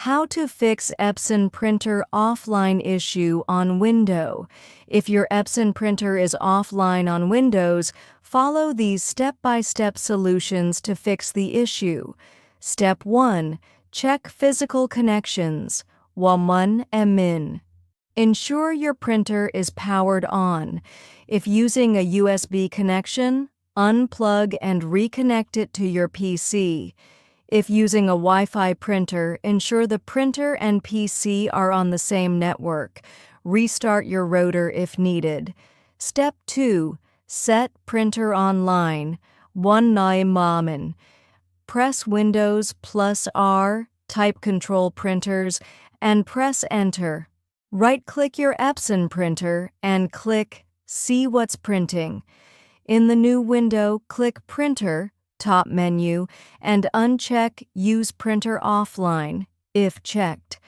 How to fix Epson printer offline issue on Windows. If your Epson printer is offline on Windows, follow these step-by-step solutions to fix the issue. Step 1. Check physical connections. 1 min. Ensure your printer is powered on. If using a USB connection, unplug and reconnect it to your PC. If using a Wi-Fi printer, ensure the printer and PC are on the same network. Restart your router if needed. Step 2. Set printer online. 1 min. Press Windows +R, type Control Printers, and press Enter. Right-click your Epson printer and click See What's Printing. In the new window, click Printer, top menu, and uncheck Use Printer Offline, if checked.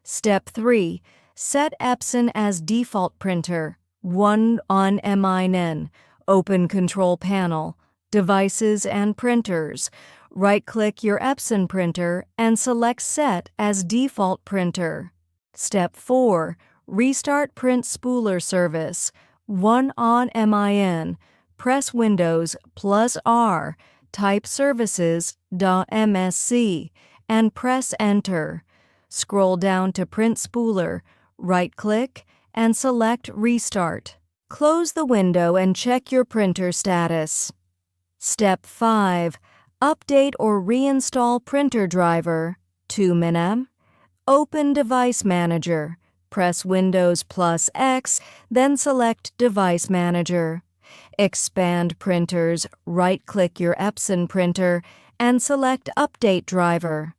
Step 3. Set Epson as default printer. 1 min. Open Control Panel, Devices and Printers. Right-click your Epson printer and select Set as default printer. Step 4. Restart Print Spooler service. 1 min. Press Windows +R, type services.msc, and press Enter. Scroll down to Print Spooler, right-click, and select Restart. Close the window and check your printer status. Step 5. Update or reinstall printer driver. 2 min. Open Device Manager. Press Windows +X, then select Device Manager. Expand Printers, right-click your Epson printer, and select Update Driver.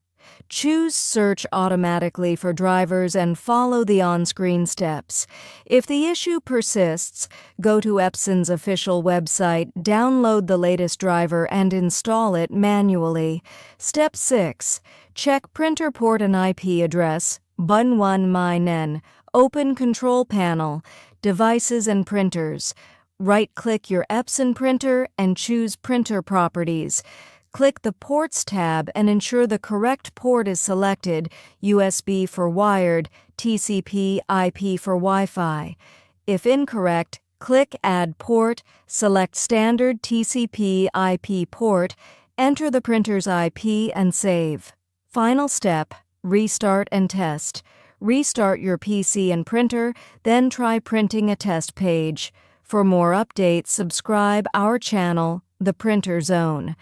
Choose Search automatically for drivers and follow the on-screen steps. If the issue persists, go to Epson's official website, download the latest driver, and install it manually. Step 6. Check printer port and IP address. 1 min. Open Control Panel, Devices and Printers. Right-click your Epson printer and choose Printer Properties. Click the Ports tab and ensure the correct port is selected, USB for wired, TCP, IP for Wi-Fi. If incorrect, click Add Port, select Standard TCP IP port, enter the printer's IP and save. Final step, restart and test. Restart your PC and printer, then try printing a test page. For more updates, subscribe our channel, The Printer Zone.